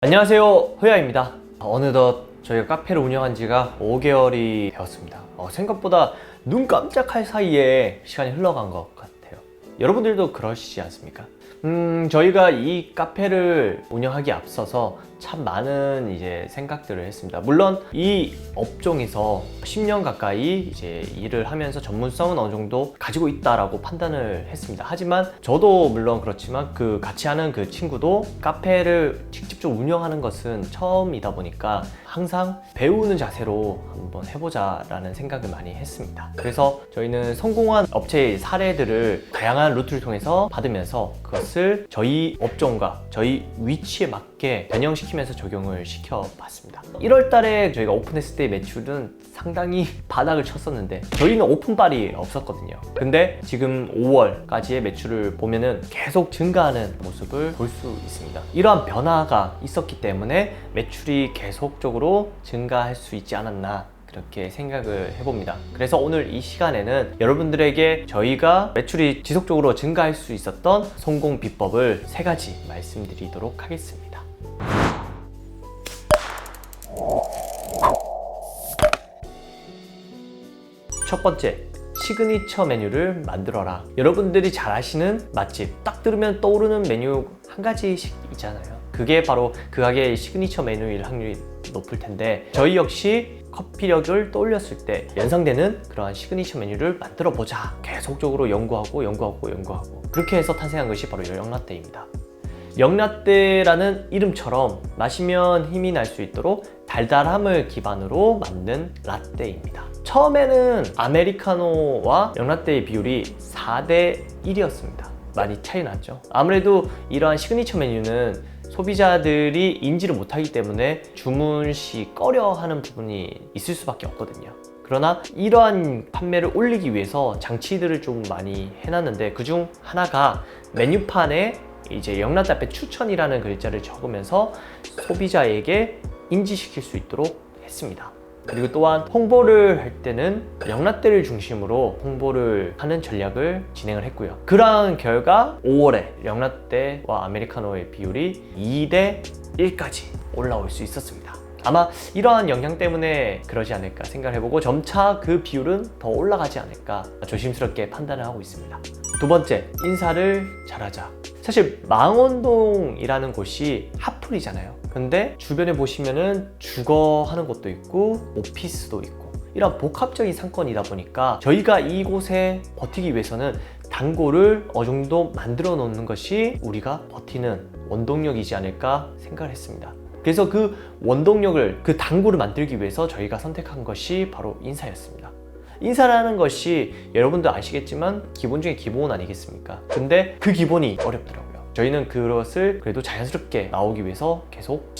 안녕하세요, 호야입니다. 어느덧 저희가 카페를 운영한 지가 5개월이 되었습니다. 생각보다 눈 깜짝할 사이에 시간이 흘러간 것 같아요. 여러분들도 그러시지 않습니까? 저희가 이 카페를 운영하기에 앞서서 참 많은 생각들을 했습니다. 물론 이 업종에서 10년 가까이 일을 하면서 전문성은 어느 정도 가지고 있다라고 판단을 했습니다. 하지만 저도 물론 그렇지만 같이 하는 그 친구도 카페를 직접적으로 운영하는 것은 처음이다 보니까 항상 배우는 자세로 한번 해보자라는 생각을 많이 했습니다. 그래서 저희는 성공한 업체의 사례들을 다양한 루트를 통해서 받으면서 그것을 저희 업종과 저희 위치에 맞게 변형시키면서 적용을 시켜봤습니다. 1월 달에 저희가 오픈했을 때의 매출은 상당히 바닥을 쳤었는데 저희는 오픈빨이 없었거든요. 근데 지금 5월까지의 매출을 보면은 계속 증가하는 모습을 볼 수 있습니다. 이러한 변화가 있었기 때문에 매출이 계속적으로 증가할 수 있지 않았나 그렇게 생각을 해봅니다. 그래서 오늘 이 시간에는 여러분들에게 저희가 매출이 지속적으로 증가할 수 있었던 성공 비법을 3가지 말씀드리도록 하겠습니다. 첫 번째, 시그니처 메뉴를 만들어라. 여러분들이 잘 아시는 맛집, 딱 들으면 떠오르는 메뉴 한 가지씩 있잖아요. 그게 바로 그 가게의 시그니처 메뉴일 확률이 높을 텐데 저희 역시 커피력을 떠올렸을 때 연상되는 그러한 시그니처 메뉴를 만들어 보자. 계속적으로 연구하고 그렇게 해서 탄생한 것이 바로 영라떼입니다. 영라떼라는 이름처럼 마시면 힘이 날 수 있도록 달달함을 기반으로 만든 라떼입니다. 처음에는 아메리카노와 영라떼의 비율이 4대 1이었습니다. 많이 차이 났죠. 아무래도 이러한 시그니처 메뉴는 소비자들이 인지를 못하기 때문에 주문 시 꺼려하는 부분이 있을 수밖에 없거든요. 그러나 이러한 판매를 올리기 위해서 장치들을 좀 많이 해놨는데 그중 하나가 메뉴판에 영라떼 추천이라는 글자를 적으면서 소비자에게 인지시킬 수 있도록 했습니다. 그리고 또한 홍보를 할 때는 영라떼를 중심으로 홍보를 하는 전략을 진행을 했고요. 그러한 결과 5월에 영라떼와 아메리카노의 비율이 2대 1까지 올라올 수 있었습니다. 아마 이러한 영향 때문에 그러지 않을까 생각을 해보고 점차 그 비율은 더 올라가지 않을까 조심스럽게 판단을 하고 있습니다. 두 번째, 인사를 잘하자. 사실 망원동이라는 곳이 핫플이잖아요. 근데 주변에 보시면은 주거 하는 곳도 있고 오피스도 있고 이런 복합적인 상권이다 보니까 저희가 이곳에 버티기 위해서는 단골을 어느 정도 만들어 놓는 것이 우리가 버티는 원동력이지 않을까 생각을 했습니다. 그래서 그 원동력을, 그 단골을 만들기 위해서 저희가 선택한 것이 바로 인사였습니다. 인사라는 것이 여러분도 아시겠지만 기본 중에 기본 아니겠습니까? 근데 그 기본이 어렵더라고요. 저희는 그것을 그래도 자연스럽게 나오기 위해서 계속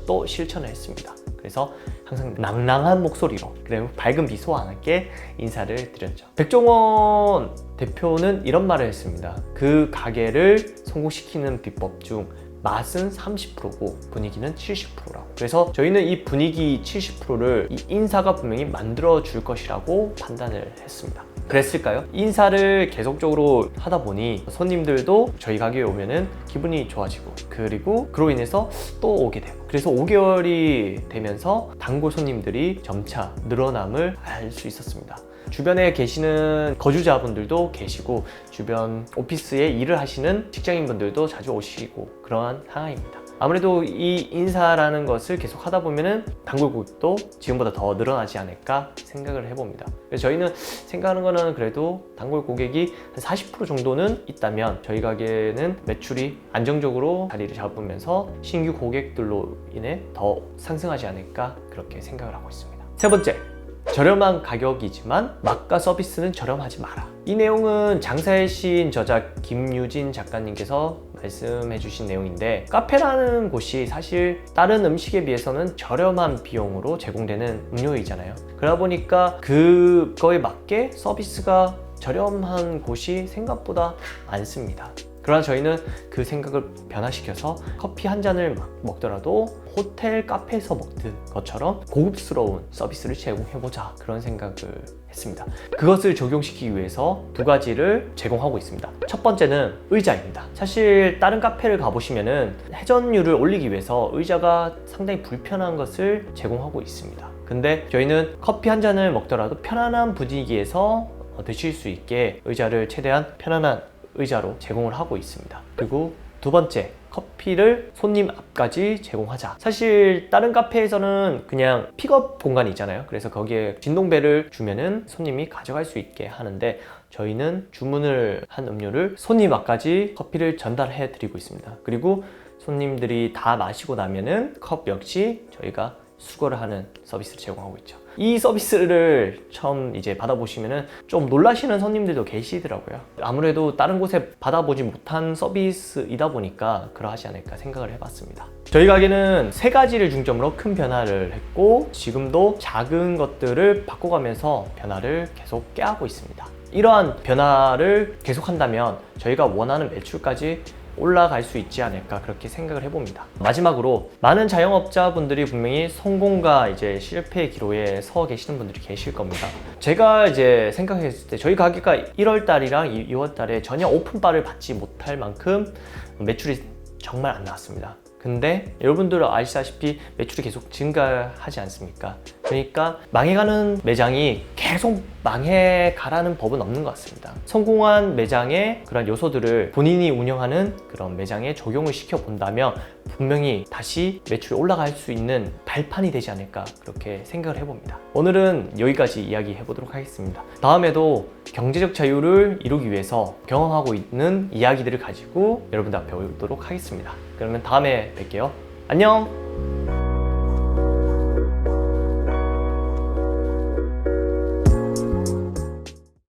또 실천을 했습니다. 그래서 항상 낭낭한 목소리로 그리고 밝은 미소와 함께 인사를 드렸죠. 백종원 대표는 이런 말을 했습니다. 그 가게를 성공시키는 비법 중 맛은 30%고 분위기는 70%라고. 그래서 저희는 이 분위기 70%를 이 인사가 분명히 만들어 줄 것이라고 판단을 했습니다. 그랬을까요? 인사를 계속적으로 하다 보니 손님들도 저희 가게에 오면은 기분이 좋아지고 그리고 그로 인해서 또 오게 되고 그래서 5개월이 되면서 단골 손님들이 점차 늘어남을 알 수 있었습니다. 주변에 계시는 거주자분들도 계시고 주변 오피스에 일을 하시는 직장인분들도 자주 오시고 그러한 상황입니다. 아무래도 이 인사라는 것을 계속 하다 보면은 단골 고객도 지금보다 더 늘어나지 않을까 생각을 해봅니다. 그래서 저희는 생각하는 거는 그래도 단골 고객이 한 40% 정도는 있다면 저희 가게는 매출이 안정적으로 자리를 잡으면서 신규 고객들로 인해 더 상승하지 않을까 그렇게 생각을 하고 있습니다. 세 번째, 저렴한 가격이지만 맛과 서비스는 저렴하지 마라. 이 내용은 장사의 시인 저자 김유진 작가님께서 말씀해 주신 내용인데 카페라는 곳이 사실 다른 음식에 비해서는 저렴한 비용으로 제공되는 음료이잖아요. 그러다 보니까 그거에 맞게 서비스가 저렴한 곳이 생각보다 많습니다. 그러나 저희는 그 생각을 변화시켜서 커피 한 잔을 먹더라도 호텔 카페에서 먹는 것처럼 고급스러운 서비스를 제공해보자, 그런 생각을 했습니다. 그것을 적용시키기 위해서 두 가지를 제공하고 있습니다. 첫 번째는 의자입니다. 사실 다른 카페를 가보시면은 회전율을 올리기 위해서 의자가 상당히 불편한 것을 제공하고 있습니다. 근데 저희는 커피 한 잔을 먹더라도 편안한 분위기에서 드실 수 있게 의자를 최대한 편안한 의자로 제공을 하고 있습니다. 그리고 두 번째, 커피를 손님 앞까지 제공하자. 사실 다른 카페에서는 그냥 픽업 공간이 있잖아요. 그래서 거기에 진동벨을 주면은 손님이 가져갈 수 있게 하는데, 저희는 주문을 한 음료를 손님 앞까지 커피를 전달해 드리고 있습니다. 그리고 손님들이 다 마시고 나면은 컵 역시 저희가 수거를 하는 서비스를 제공하고 있죠. 이 서비스를 처음 이제 받아보시면은 좀 놀라시는 손님들도 계시더라고요. 아무래도 다른 곳에 받아보지 못한 서비스이다 보니까 그러하지 않을까 생각을 해봤습니다. 저희 가게는 세 가지를 중점으로 큰 변화를 했고, 지금도 작은 것들을 바꿔가면서 변화를 계속 꾀하고 있습니다. 이러한 변화를 계속한다면 저희가 원하는 매출까지 올라갈 수 있지 않을까, 그렇게 생각을 해봅니다. 마지막으로, 많은 자영업자분들이 분명히 성공과 이제 실패의 기로에 서 계시는 분들이 계실 겁니다. 제가 이제 생각했을 때 저희 가게가 1월 달이랑 2월 달에 전혀 오픈바를 받지 못할 만큼 매출이 정말 안 나왔습니다. 근데 여러분들 아시다시피 매출이 계속 증가하지 않습니까? 그러니까 망해가는 매장이 계속 망해가라는 법은 없는 것 같습니다. 성공한 매장의 그런 요소들을 본인이 운영하는 그런 매장에 적용을 시켜본다면 분명히 다시 매출이 올라갈 수 있는 발판이 되지 않을까, 그렇게 생각을 해봅니다. 오늘은 여기까지 이야기 해보도록 하겠습니다. 다음에도 경제적 자유를 이루기 위해서 경험하고 있는 이야기들을 가지고 여러분들 앞에 오도록 하겠습니다. 그러면 다음에 뵐게요. 안녕!